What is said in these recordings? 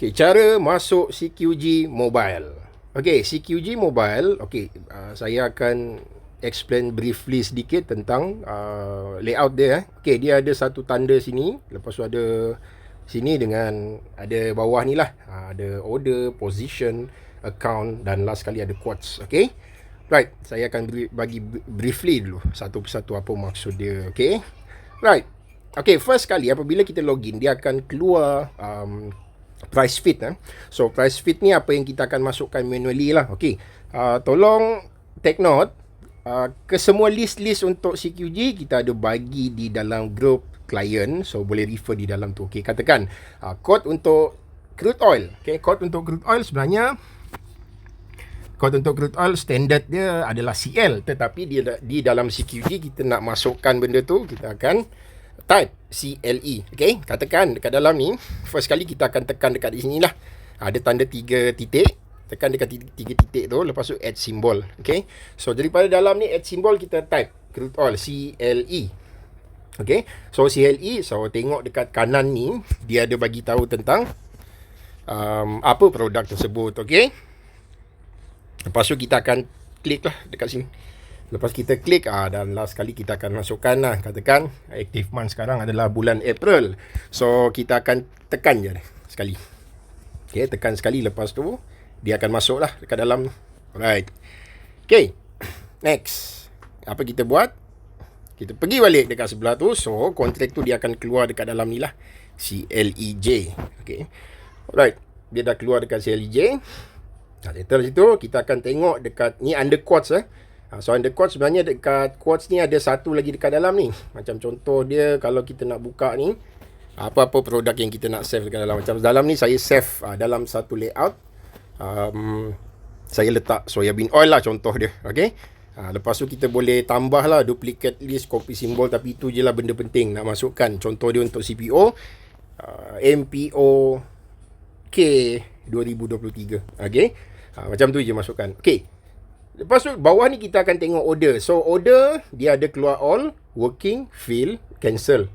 Okay, cara masuk CQG Mobile. Okay, CQG Mobile. Okay, saya akan explain briefly sedikit tentang layout dia. Okay, dia ada satu tanda sini. Lepas tu ada sini dengan ada bawah ni lah. Ada order, position, account dan last kali ada quotes. Okay. Right, saya akan bagi briefly dulu satu persatu apa maksud dia. Okay. Right. Okay, first kali apabila kita login, dia akan keluar price feed. So price feed ni apa yang kita akan masukkan manually lah. Okay, tolong take note, ke semua list-list untuk CQG kita ada bagi di dalam group client. So boleh refer di dalam tu. Okay, katakan code untuk crude oil. Okay, code untuk crude oil sebenarnya code untuk crude oil standard dia adalah CL, tetapi di dalam CQG kita nak masukkan benda tu, kita akan type CLE. Okay, katakan dekat dalam ni first kali kita akan tekan dekat di sini lah, ada tanda 3 titik, tekan dekat 3 titik tu, lepas tu add symbol. Okay, so daripada dalam ni add symbol kita type crude oil CLE. Okay, so CLE, so tengok dekat kanan ni dia ada bagi tahu tentang apa produk tersebut. Okay, lepas tu kita akan klik lah dekat sini. Lepas kita klik, dan last kali kita akan masukkan lah, katakan active month sekarang adalah bulan April. So kita akan tekan je sekali. Okay, tekan sekali, lepas tu dia akan masuk lah dekat dalam. Alright. Okay, next. Apa kita buat? Kita pergi balik dekat sebelah tu. So kontrak tu dia akan keluar dekat dalam ni lah, CLEJ. Okay, alright, dia dah keluar dekat CLEJ. Setelah situ kita akan tengok dekat ni under quotes. So under quotes, sebenarnya dekat quotes ni ada satu lagi dekat dalam ni. Macam contoh dia, kalau kita nak buka ni, apa-apa produk yang kita nak save dekat dalam. Macam dalam ni saya save dalam satu layout. Saya letak soybean oil lah contoh dia. Okay, lepas tu kita boleh tambah lah duplicate list, copy simbol. Tapi itu je lah benda penting nak masukkan. Contoh dia untuk CPO, MPO K 2023. Okay, macam tu je masukkan. Okay, lepas tu bawah ni kita akan tengok order. So order dia ada keluar all, working, fill, cancel.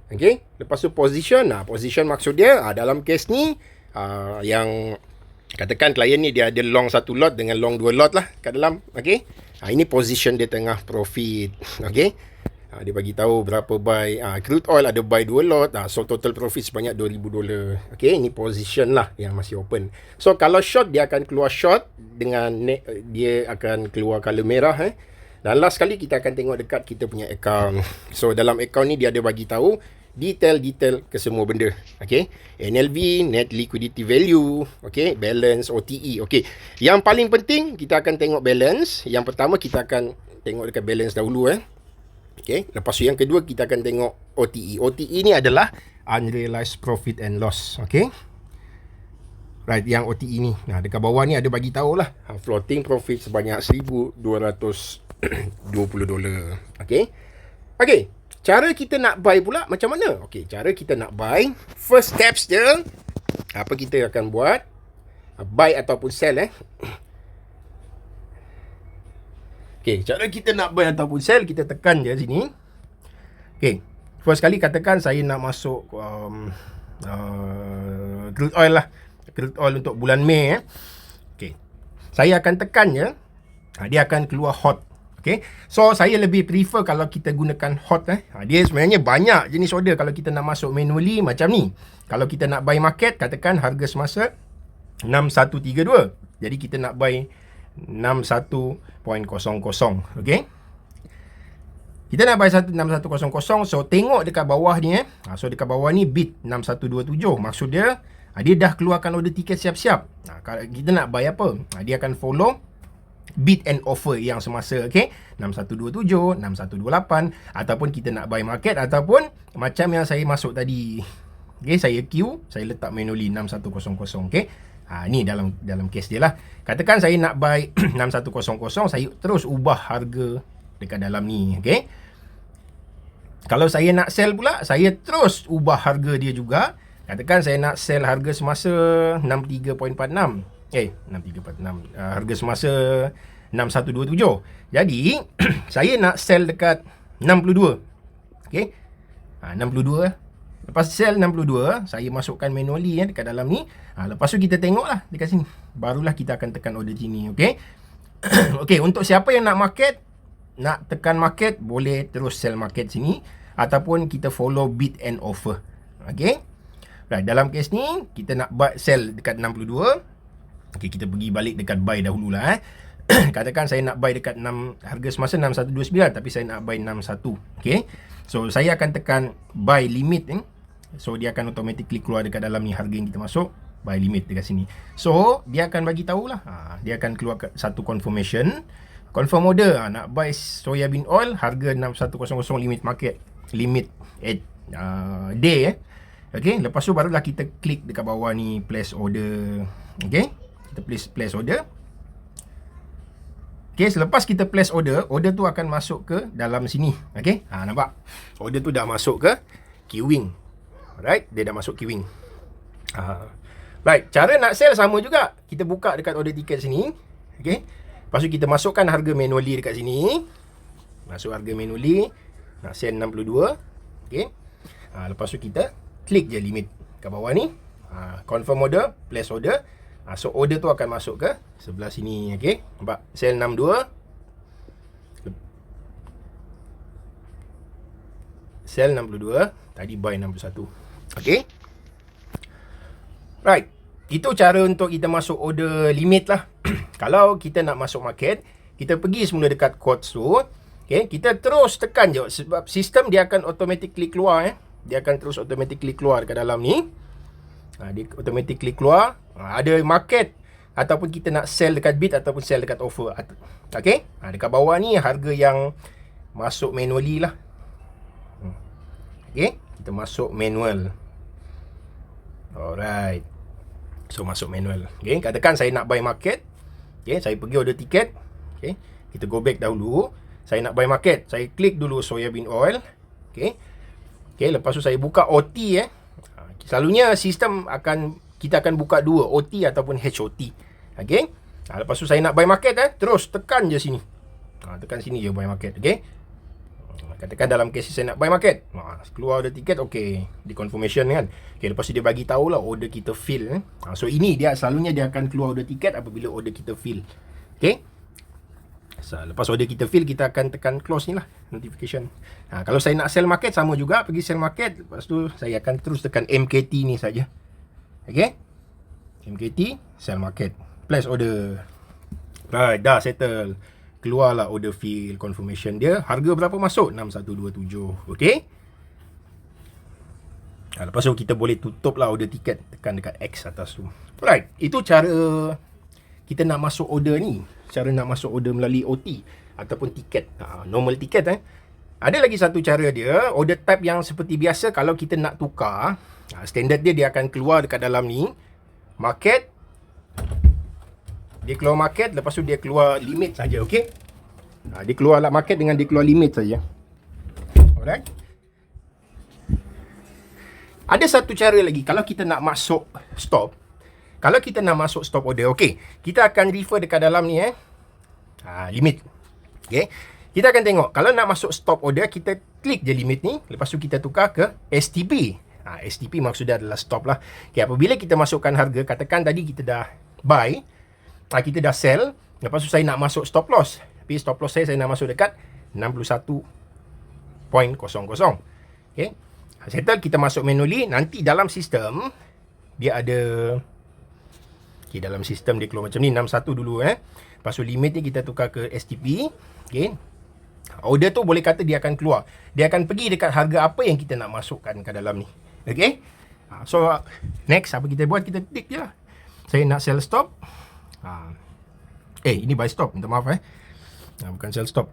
Okay, lepas tu position. Position maksud dia dalam case ni yang katakan klien ni dia ada long 1 lot dengan long 2 lot lah kat dalam. Okay, ini position dia tengah profit. Okay, dia bagi tahu berapa buy. Crude oil ada buy 2 lot. So total profit sebanyak $2,000. Okay, ini position lah yang masih open. So kalau short, dia akan keluar short dengan dia akan keluar color merah. Dan last kali kita akan tengok dekat kita punya account. So dalam account ni dia ada bagi tahu detail ke semua benda. Okay, NLV, net liquidity value, okay, balance, OTE. Okay, yang paling penting kita akan tengok balance. Yang pertama kita akan tengok dekat balance dahulu. Okay, lepas tu yang kedua kita akan tengok OTE. OTE ni adalah unrealized profit and loss. Okay, right, yang OTE ni. Dekat bawah ni ada bagi tahu lah floating profit sebanyak $1,220. Okay, okay, cara kita nak buy pula macam mana? Okay, cara kita nak buy, first steps dia, apa kita akan buat? Buy ataupun sell. Okay, cara kita nak buy ataupun sell, kita tekan je sini. Okay, first kali katakan saya nak masuk crude oil lah. Crude oil untuk bulan Mei. Okay, saya akan tekan je. Dia akan keluar hot. Okay, so saya lebih prefer kalau kita gunakan hot. Dia sebenarnya banyak jenis order. Kalau kita nak masuk manually macam ni. Kalau kita nak buy market, katakan harga semasa 6132. Jadi kita nak buy 61.00. Okay, kita nak buy 61.00. So tengok dekat bawah ni. So dekat bawah ni bid 6127. Maksud dia dia dah keluarkan order tiket siap-siap. Kalau kita nak buy apa, dia akan follow bid and offer yang semasa. Okay, 6127, 6128. Ataupun kita nak buy market, ataupun macam yang saya masuk tadi. Okay, saya queue, saya letak manually 6100. Okay, ni dalam case dia lah. Katakan saya nak buy 6100, saya terus ubah harga dekat dalam ni. Okay, kalau saya nak sell pula, saya terus ubah harga dia juga. Katakan saya nak sell harga semasa 63.46. 63.46. Harga semasa 6127. Jadi saya nak sell dekat 62. Okay, 62. Lepas sell 62, saya masukkan manually dekat dalam ni. Lepas tu kita tengoklah dekat sini. Barulah kita akan tekan order sini, okey. Okey, untuk siapa yang nak market, nak tekan market, boleh terus sell market sini ataupun kita follow bid and offer. Okey. Right, dalam kes ni kita nak buy sell dekat 62. Okey, kita pergi balik dekat buy dahululah. Katakan saya nak buy dekat harga semasa 6129 tapi saya nak buy 61. Okey. So saya akan tekan buy limit ni. So dia akan automatically keluar dekat dalam ni harga yang kita masuk, buy limit dekat sini. So dia akan bagi tahulah. Dia akan keluar satu confirmation. Confirm order, nak buy soya bean oil harga 6100 limit market, limit day. Okey, lepas tu barulah kita klik dekat bawah ni place order. Okey, kita place order. Okey, selepas kita place order, order tu akan masuk ke dalam sini. Okey, nampak? Order tu dah masuk ke queuing. Alright, dia dah masuk queuing. Right, cara nak sell sama juga. Kita buka dekat order ticket sini. Okey. Lepas tu kita masukkan harga manually dekat sini. Masuk harga manually. Nak sell 62. Okey. Lepas tu kita klik je limit kat bawah ni. Confirm order, place order. So order tu akan masuk ke sebelah sini. Okey. Nampak? Sell 62. Sell 62. Tadi buy 61. Okey. Right. Itu cara untuk kita masuk order limit lah. Kalau kita nak masuk market, kita pergi semula dekat quotes tu. Okay, kita terus tekan je. Sebab sistem dia akan automatically keluar. Dia akan terus automatically keluar dekat dalam ni. Dia automatically keluar. Ada market. Ataupun kita nak sell dekat bid ataupun sell dekat offer. Okay. Dekat bawah ni harga yang masuk manually lah. Okay. Kita masuk manual. Alright. So masuk manual. Okay, katakan saya nak buy market. Okay, saya pergi order tiket. Okay, kita go back dahulu. Saya nak buy market. Saya klik dulu soya bean oil. Okay. Okay, lepas tu saya buka OT. Selalunya sistem kita akan buka dua, OT ataupun HOT. Okay. Lepas tu saya nak buy market. Terus tekan je sini. Tekan sini je buy market. Okay. Katakan dalam kes saya nak buy market. Keluar order tiket, okey. Di confirmation kan. Okey, lepas tu dia bagi tahulah order kita fill. So ini dia selalunya dia akan keluar order tiket apabila order kita fill. Okey. So, lepas order kita fill, kita akan tekan close ni lah, notification. Kalau saya nak sell market sama juga, pergi sell market. Lepas tu saya akan terus tekan MKT ni saja. Okey. MKT sell market. Place order. Right, dah settle. Keluarlah order fill confirmation dia. Harga berapa masuk? 6127. Okey. Lepas tu kita boleh tutup lah order tiket. Tekan dekat X atas tu. Alright. Itu cara kita nak masuk order ni. Cara nak masuk order melalui OT ataupun tiket. Normal tiket. Ada lagi satu cara dia. Order type yang seperti biasa. Kalau kita nak tukar, standard dia akan keluar dekat dalam ni. Market. Dia keluar market, lepas tu dia keluar limit saja, okey? Dia keluar lah market dengan dia keluar limit saja. Alright. Ada satu cara lagi, kalau kita nak masuk stop. Kalau kita nak masuk stop order, okey. Kita akan refer dekat dalam ni limit. Okey. Kita akan tengok, kalau nak masuk stop order, kita klik je limit ni, lepas tu kita tukar ke STP. STP maksudnya adalah stop lah. Okay, apabila kita masukkan harga, katakan tadi kita dah buy, kita dah sell. Lepas tu saya nak masuk stop loss. Tapi stop loss saya nak masuk dekat 61.00. Okay. Settle, kita masuk manually. Nanti dalam sistem dia ada, okay, dalam sistem dia keluar macam ni, 61 dulu. Lepas tu limit ni kita tukar ke STP. Okay. Order tu boleh kata dia akan keluar. Dia akan pergi dekat harga apa yang kita nak masukkan ke dalam ni. Okay. So next apa kita buat, kita tick je lah. Saya nak sell stop. Ini buy stop, minta maaf bukan sell stop.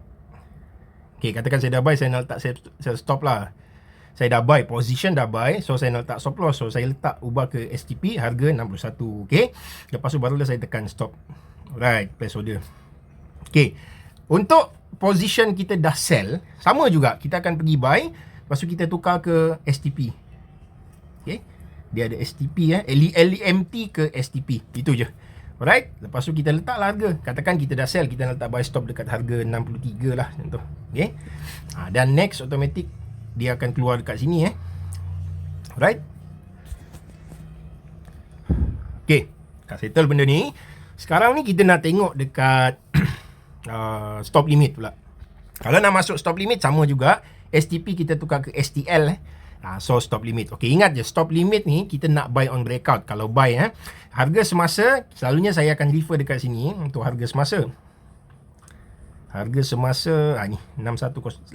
Okay, katakan saya dah buy, saya nak letak sell stop lah. Saya dah buy, position dah buy, so saya nak letak stop loss. So saya letak, ubah ke STP, harga 61. Okay, lepas tu barulah saya tekan stop. Alright, place order. Okay, untuk position kita dah sell, sama juga, kita akan pergi buy. Lepas tu kita tukar ke STP. Okay, dia ada STP LEMT ke STP, itu je. Alright, lepas tu kita letaklah harga. Katakan kita dah sell, kita nak letak buy stop dekat harga 63 lah contoh. Okay. Dan next automatic dia akan keluar dekat sini Alright. Okay, dah settle benda ni. Sekarang ni kita nak tengok dekat stop limit pula. Kalau nak masuk stop limit sama juga, STP kita tukar ke STL. So stop limit. Okay, ingat je stop limit ni kita nak buy on breakout. Kalau buy harga semasa, selalunya saya akan refer dekat sini untuk harga semasa. Harga semasa ni 6118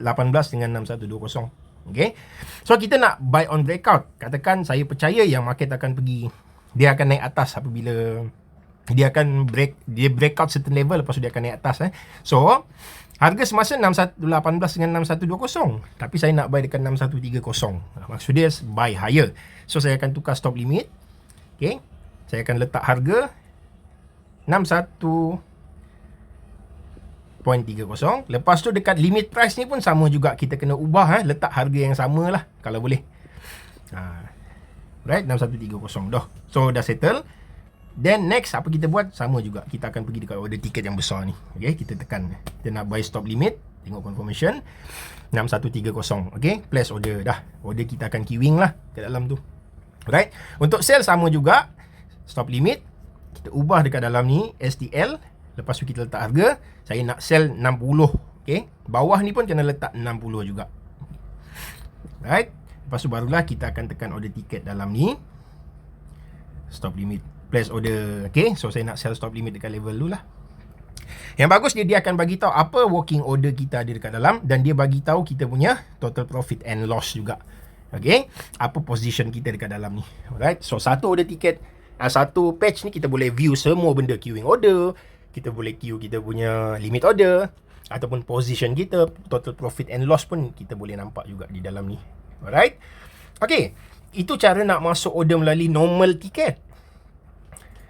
dengan 6120. Okay, so kita nak buy on breakout. Katakan saya percaya yang market akan pergi, dia akan naik atas apabila dia akan breakout certain level, lepas tu dia akan naik atas. So harga semasa 6118 dengan 6120, tapi saya nak buy dekat 6130. Maksud dia buy higher. So saya akan tukar stop limit. Okay, saya akan letak harga 61.30. Lepas tu dekat limit price ni pun sama juga, kita kena ubah letak harga yang sama lah kalau boleh. Right, 6130 dah. So dah settle. Then next apa kita buat? Sama juga, kita akan pergi dekat order tiket yang besar ni. Okay, kita tekan, kita nak buy stop limit, tengok confirmation 6130. Okay, place order dah. Order kita akan queuing lah kat dalam tu. Right, untuk sell sama juga, stop limit kita ubah dekat dalam ni STL. Lepas tu kita letak harga, saya nak sell 60. Okay, bawah ni pun kena letak 60 juga. Right, lepas tu barulah kita akan tekan order tiket dalam ni, stop limit, place order. Okay, so saya nak sell stop limit dekat level dulu lah. Yang bagus dia akan bagi tahu apa working order kita ada dekat dalam, dan dia bagi tahu kita punya total profit and loss juga. Okay, apa position kita dekat dalam ni. Alright, so satu order tiket, satu patch ni kita boleh view semua benda, queuing order, kita boleh queue kita punya limit order, ataupun position kita, total profit and loss pun kita boleh nampak juga di dalam ni. Alright, okay, itu cara nak masuk order melalui normal tiket.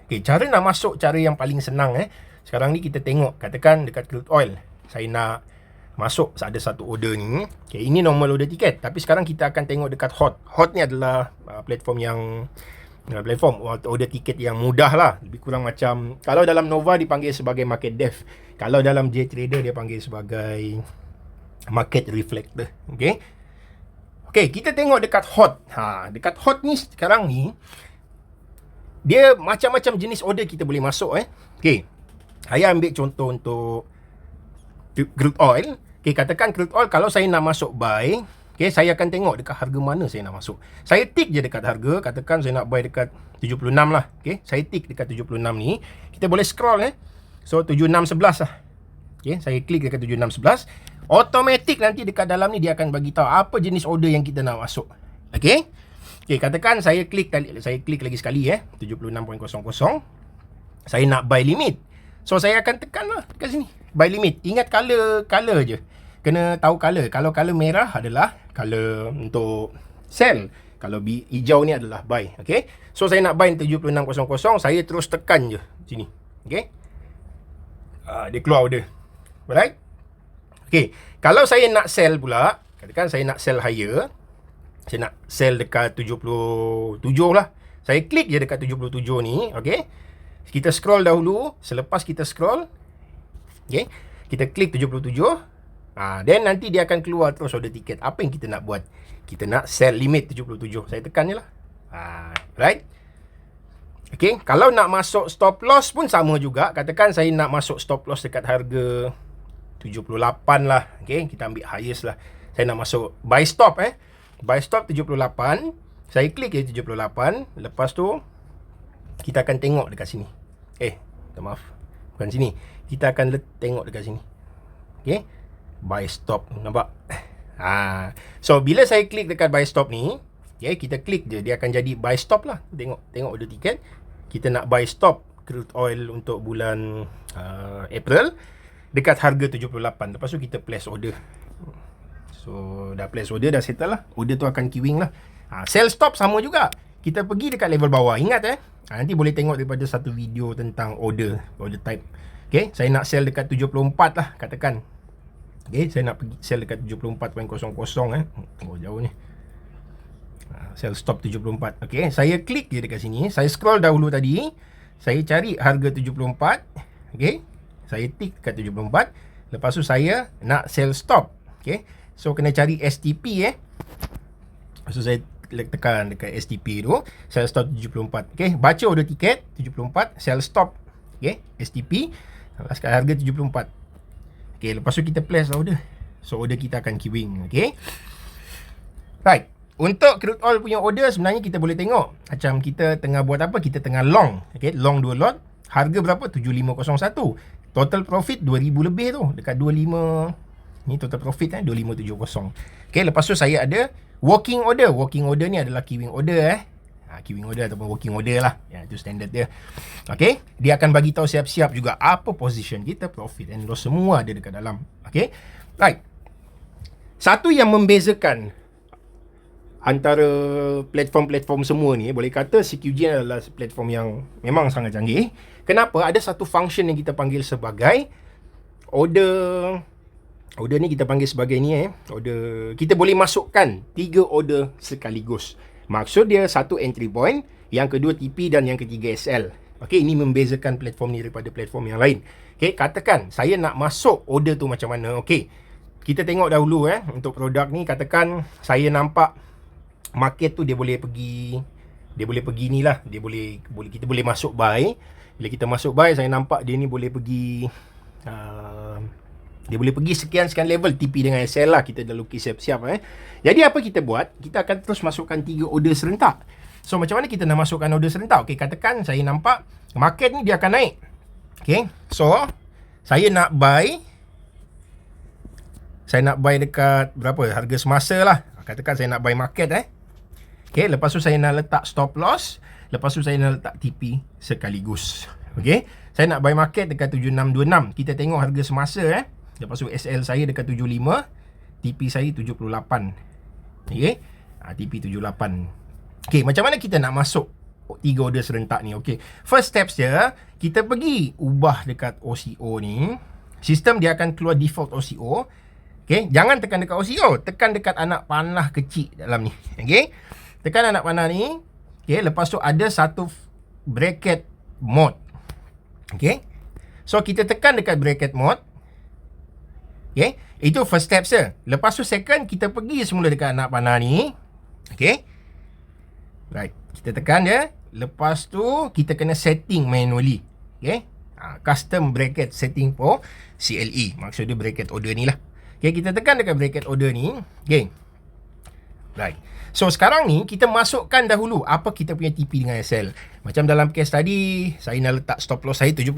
Okay, cara nak masuk, cara yang paling senang sekarang ni kita tengok, katakan dekat crude oil, saya nak masuk ada satu order ni. Okay, ini normal order tiket, tapi sekarang kita akan tengok dekat hot. Hot ni adalah platform yang platform order tiket yang mudah lah, lebih kurang macam, kalau dalam Nova dipanggil sebagai market depth, kalau dalam JTrader dia panggil sebagai market reflector. Okay, okay, kita tengok dekat hot. Dekat hot ni sekarang ni dia macam-macam jenis order kita boleh masuk. Okay, saya ambil contoh untuk crude oil. Okay, katakan crude oil, kalau saya nak masuk buy, okay, saya akan tengok dekat harga mana saya nak masuk. Saya tick je dekat harga, katakan saya nak buy dekat 76 lah. Okay, saya tick dekat 76 ni. Kita boleh scroll so 7611 lah. Okay, saya klik dekat 7611. Automatic nanti dekat dalam ni dia akan bagi tahu apa jenis order yang kita nak masuk. Okay, okay, katakan saya klik lagi sekali 76.00. Saya nak buy limit. So saya akan tekan lah dekat sini, buy limit. Ingat color je. Kena tahu color. Kalau color merah adalah color untuk sell, kalau hijau ni adalah buy. Okay, so saya nak buy 76.00, saya terus tekan je sini. Okay, dia keluar order. Alright. Okay, kalau saya nak sell pula, katakan saya nak sell higher, saya nak sell dekat 77 lah, saya klik je dekat 77 ni. Okay, kita scroll dahulu. Selepas kita scroll, okay, kita klik 77. Then nanti dia akan keluar terus order tiket. Apa yang kita nak buat? Kita nak sell limit 77. Saya tekan je lah. Right. Okay, kalau nak masuk stop loss pun sama juga. Katakan saya nak masuk stop loss dekat harga 78 lah. Okay, kita ambil highest lah. Saya nak masuk buy stop buy stop 78. Saya klik je 78. Lepas tu kita akan tengok dekat sini. Maaf, bukan sini. Kita akan tengok dekat sini. Okay, buy stop, nampak? So bila saya klik dekat buy stop ni, okay, kita klik je, dia akan jadi buy stop lah. Tengok order tiket. Kita nak buy stop crude oil untuk bulan April dekat harga 78. Lepas tu kita place order. So dah place order, dah settle lah. Order tu akan queuing lah. Sell stop sama juga. Kita pergi dekat level bawah. Ingat nanti boleh tengok daripada satu video tentang order type. Okay, saya nak sell dekat 74 lah katakan. Okay, saya nak pergi sell dekat 74.00. Oh, jauh ni. Sell stop 74. Okay, saya klik je dekat sini. Saya scroll dahulu tadi. Saya cari harga 74. Okay, saya tick dekat 74. Lepas tu saya nak sell stop. Okay, so kena cari STP So saya tekan dekat STP tu, sell stop 74. Okay, baca order tiket 74, sell stop, okay, STP kat harga 74. Okay, lepas tu kita place lah order. So order kita akan queuing. Okay, right. Untuk crude oil punya order sebenarnya kita boleh tengok macam kita tengah buat apa, kita tengah long. Okay, long 2 lot, harga berapa? 7501. Total profit 2000 lebih tu, dekat 25. Ni total profit 2570. Okay, lepas tu saya ada working order. Working order ni adalah queuing order queuing order ataupun working order lah. Ya, itu standard dia. Okay, dia akan bagi tahu siap-siap juga apa position kita, profit and loss semua ada dekat dalam. Okay, right. Satu yang membezakan antara platform-platform semua ni, boleh kata CQG adalah platform yang memang sangat canggih. Kenapa? Ada satu function yang kita panggil sebagai order. Order ni kita panggil sebagai ni order. Kita boleh masukkan 3 order sekaligus. Maksud dia, satu entry point, yang kedua TP dan yang ketiga SL. Okey, ini membezakan platform ni daripada platform yang lain. Okey, katakan saya nak masuk order tu macam mana. Okey, kita tengok dahulu untuk produk ni. Katakan saya nampak market tu dia boleh pergi ni lah, kita boleh masuk buy. Bila kita masuk buy, saya nampak dia ni boleh pergi dia boleh pergi sekian level TP dengan SL lah. Kita dah lukis siap-siap Jadi apa kita buat? Kita akan terus masukkan 3 order serentak. So macam mana kita nak masukkan order serentak? Okey, katakan saya nampak market ni dia akan naik. Okey, so saya nak buy dekat berapa? Harga semasa lah. Katakan saya nak buy market Okay, lepas tu saya nak letak stop loss. Lepas tu saya nak letak TP sekaligus. Okay, saya nak buy market dekat 7626. Kita tengok harga semasa Lepas tu SL saya dekat 75, TP saya 78. Okay, TP 78. Okay, macam mana kita nak masuk 3 order serentak ni? Okay, first steps dia, kita pergi ubah dekat OCO ni. Sistem dia akan keluar default OCO. Okay, jangan tekan dekat OCO, tekan dekat anak panah kecil dalam ni. Okay, tekan anak panah ni. Okay, lepas tu ada satu bracket mode. Okay, so kita tekan dekat bracket mode. Okay, itu first step saya. Lepas tu second, kita pergi semula dekat anak panah ni. Okay, right, kita tekan dia. Lepas tu kita kena setting manually. Okay, custom bracket setting for CLE. Maksud dia bracket order ni lah. Okay, kita tekan dekat bracket order ni. Okay, right. So sekarang ni kita masukkan dahulu apa kita punya TP dengan SL. Macam dalam case tadi, saya nak letak stop loss saya 75.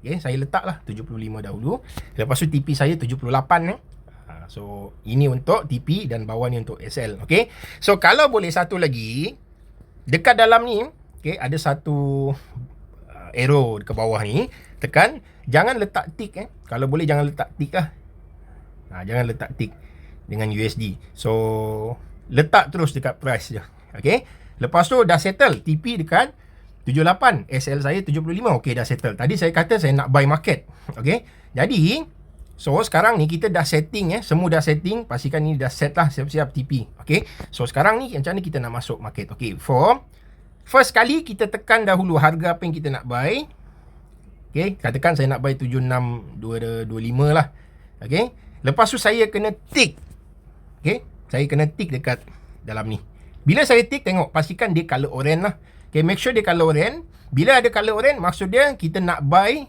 Okay, saya letak lah 75 dahulu. Lepas tu TP saya 78 So ini untuk TP dan bawah ni untuk SL. Okay, so kalau boleh satu lagi, dekat dalam ni okay, ada satu arrow ke bawah ni. Tekan, jangan letak tick Kalau boleh jangan letak tick lah. Jangan letak tick dengan USD. So letak terus dekat price je. Okay, lepas tu dah settle TP dekat 78, SL saya 75. Okay, dah settle. Tadi saya kata saya nak buy market. Okay, jadi so sekarang ni kita dah setting semua dah setting. Pastikan ni dah set lah, siap-siap TP. Okay, so sekarang ni macam mana kita nak masuk market? Okay, for first kali kita tekan dahulu harga apa yang kita nak buy. Okay, katakan saya nak buy 76.25 lah. Okay, lepas tu saya kena tick. Okay, saya kena tick dekat dalam ni. Bila saya tick, tengok pastikan dia color orange lah. Okay, make sure dia color orange. Bila ada color orange, maksud dia kita nak buy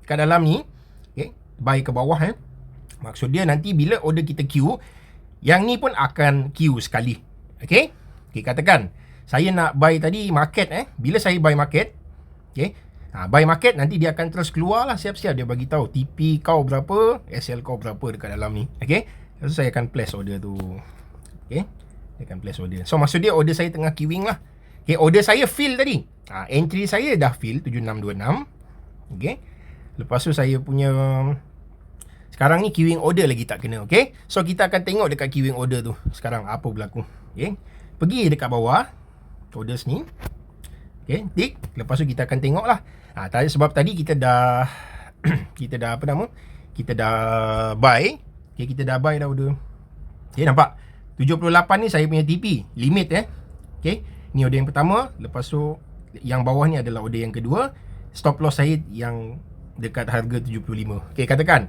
kat dalam ni. Okay, buy ke bawah Maksud dia nanti bila order kita queue, yang ni pun akan queue sekali. Okay, okay, katakan saya nak buy tadi market Bila saya buy market, okay, buy market, nanti dia akan terus keluar lah, siap-siap dia bagi tahu TP kau berapa, SL kau berapa dekat dalam ni. Okay, lepas tu saya akan place order tu. Okay, saya akan place order. So maksud dia order saya tengah queuing lah. Okay, order saya fill tadi. Entry saya dah fill 7626. Okay, lepas tu saya punya sekarang ni queuing order lagi tak kena. Okay, so kita akan tengok dekat queuing order tu sekarang apa berlaku. Okay, pergi dekat bawah orders ni. Okay, tick. Lepas tu kita akan tengok lah. Sebab tadi kita dah kita dah apa nama, kita dah buy. Okay, kita dah buy dah order. Okay, nampak 78 ni saya punya TP limit Okay, ni order yang pertama. Lepas tu yang bawah ni adalah order yang kedua. Stop loss saya yang dekat harga 75. Okay, katakan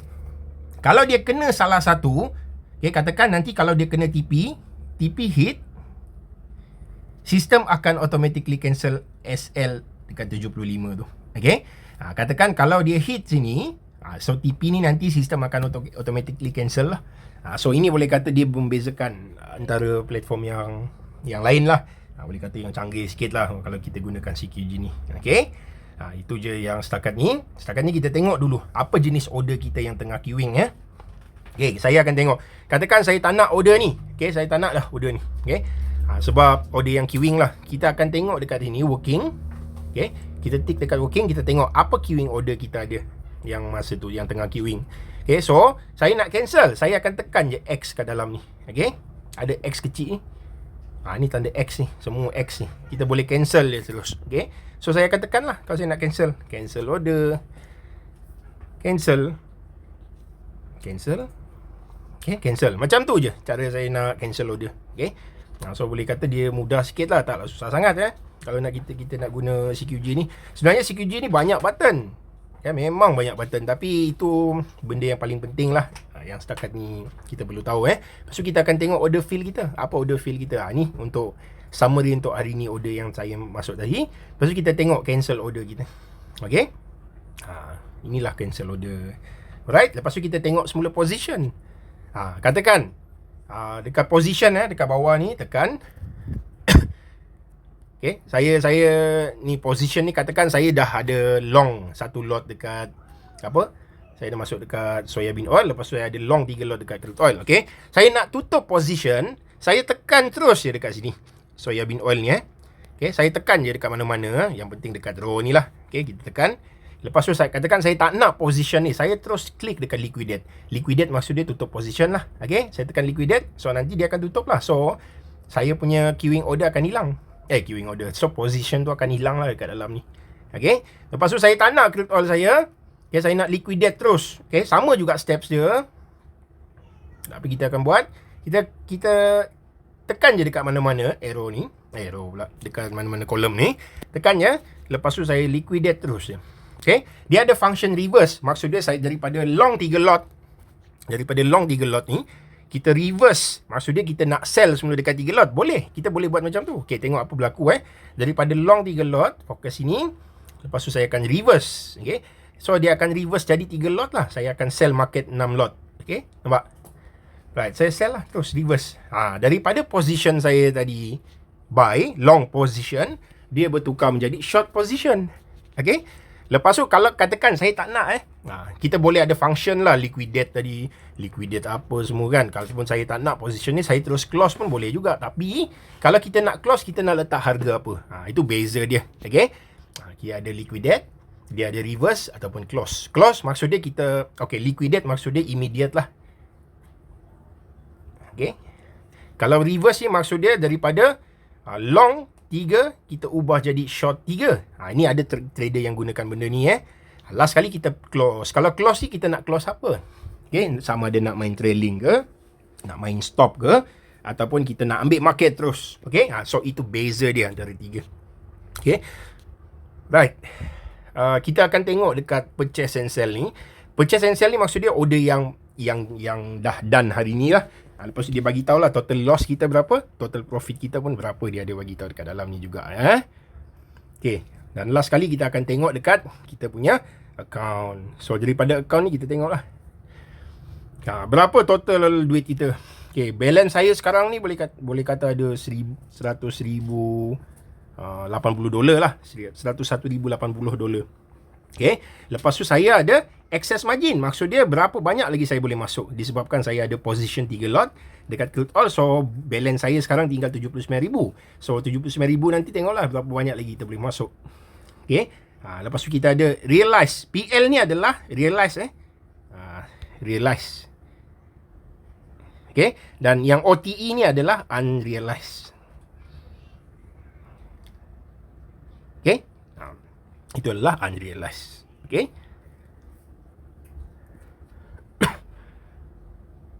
kalau dia kena salah satu, okay, katakan nanti kalau dia kena TP hit, sistem akan automatically cancel SL dekat 75 tu. Okay, katakan kalau dia hit sini, so TP ni nanti sistem akan automatically cancel lah. So ini boleh kata dia membezakan antara platform yang lain lah. Boleh kata yang canggih sikit lah kalau kita gunakan CQG ni. Okay, itu je yang setakat ni. Setakat ni kita tengok dulu apa jenis order kita yang tengah queuing ya. Okay, saya akan tengok. Katakan saya tak nak order ni. Okay, saya tak nak lah order ni. Okay, sebab order yang queuing lah. Kita akan tengok dekat sini working. Okay, kita tick dekat working, kita tengok apa queuing order kita ada yang masa tu yang tengah queuing. Okay, so saya nak cancel, saya akan tekan je X kat dalam ni. Okay, ada X kecil ni. Ni tanda X ni, semua X ni. Kita boleh cancel dia terus. Okay, so saya akan tekan lah kalau saya nak cancel. Cancel order. Cancel. Cancel. Okay, cancel. Macam tu je cara saya nak cancel order. Okay, so boleh kata dia mudah sikit lah, taklah susah sangat kalau nak kita nak guna CQG ni. Sebenarnya CQG ni banyak button. Memang banyak button, tapi itu benda yang paling penting lah yang setakat ni kita perlu tahu. Lepas tu kita akan tengok order fill kita. Apa order fill kita? Ni untuk summary untuk hari ni order yang saya masuk tadi. Lepas tu kita tengok cancel order kita. Okay, inilah cancel order. Alright, lepas tu kita tengok semula position. Katakan dekat position dekat bawah ni tekan. Okay, saya ni position ni, katakan saya dah ada long satu lot dekat apa? Saya dah masuk dekat soya bean oil, lepas tu saya ada long 3 lot dekat crude oil. Okay, saya nak tutup position, saya tekan terus je dekat sini soya bean oil ni Okay, saya tekan je dekat mana-mana, yang penting dekat row ni lah. Okay, kita tekan. Lepas tu saya katakan saya tak nak position ni, saya terus klik dekat liquidate. Liquidate maksud dia tutup position lah. Okay, saya tekan liquidate, so nanti dia akan tutup lah. So saya punya queuing order akan hilang. Queuing order. So position tu akan hilang lah dekat dalam ni. Okay, lepas tu saya tak nak crude oil saya. Okay, saya nak liquidate terus. Okay, sama juga steps dia. Apa kita akan buat? Kita tekan je dekat mana-mana arrow ni. Arrow pula. Dekat mana-mana kolom ni. Tekan je. Lepas tu saya liquidate terus je. Okay, dia ada function reverse. Maksud dia saya daripada long 3 lot. Daripada long 3 lot ni, kita reverse. Maksud dia kita nak sell semula dekat 3 lot. Boleh. Kita boleh buat macam tu. Okay, tengok apa berlaku Daripada long 3 lot, fokus sini. Lepas tu saya akan reverse. Okay, so dia akan reverse jadi 3 lot lah. Saya akan sell market 6 lot. Okay, nampak? Right, saya sell lah terus reverse. Daripada position saya tadi buy, long position, dia bertukar menjadi short position. Okay, lepas tu kalau katakan saya tak nak kita boleh ada function lah, liquidate tadi, liquidate apa semua kan. Kalau pun saya tak nak position ni, saya terus close pun boleh juga. Tapi kalau kita nak close, kita nak letak harga apa, itu beza dia. Okay, dia ada liquidate, dia ada reverse ataupun close. Close maksud dia kita, liquidate maksud dia immediate lah. Okay, kalau reverse ni maksud dia daripada long 3 kita ubah jadi short 3. Ini ada trader yang gunakan benda ni Last kali kita close. Kalau close ni kita nak close apa? Okay, sama ada nak main trailing ke, nak main stop ke, ataupun kita nak ambil market terus. Okay, so itu beza dia antara 3. Okay, right. Kita akan tengok dekat purchase and sell ni. Purchase and sell ni maksud dia order yang dah done hari ni lah. Lepas tu dia bagi tahu lah total loss kita berapa, total profit kita pun berapa, dia ada bagi tahu dekat dalam ni juga Okay, dan last kali kita akan tengok dekat kita punya account. So daripada account ni kita tengok lah berapa total duit kita. Okay, balance saya sekarang ni boleh kata ada $100,080 lah, $101,080. Okay, lepas tu saya ada excess margin. Maksud dia berapa banyak lagi saya boleh masuk. Disebabkan saya ada position 3 lot dekat crude oil. So balance saya sekarang tinggal 79,000. So 79,000 nanti tengoklah berapa banyak lagi kita boleh masuk. Okay, lepas tu kita ada realize. PL ni adalah realize realize. Okay, dan yang OTE ni adalah unrealized. Okay, itu adalah unrealized. Okay.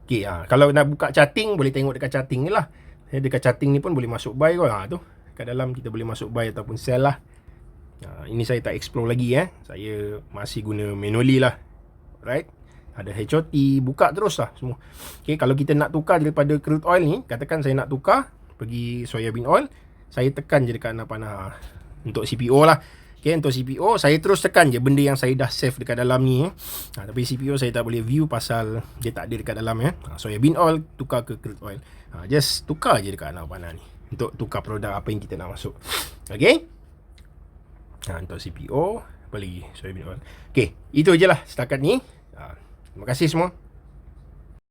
Okay, kalau nak buka charting, boleh tengok dekat charting ni lah. Dekat charting ni pun boleh masuk buy kot. Tu, kat dalam kita boleh masuk buy ataupun sell lah. Ini saya tak explore lagi Saya masih guna manually lah. Right. Ada HOT, buka terus lah semua. Okay, kalau kita nak tukar daripada crude oil ni, katakan saya nak tukar, pergi soya bean oil. saya tekan je dekat panah untuk CPO lah. Okay, untuk CPO saya terus tekan je benda yang saya dah save dekat dalam ni tapi CPO saya tak boleh view pasal dia tak ada dekat dalam soybean oil tukar ke crude oil. Just tukar je dekat panah ni untuk tukar produk apa yang kita nak masuk. Okay, untuk CPO apa lagi, soybean oil. Okay, itu je lah setakat ni. Terima kasih semua.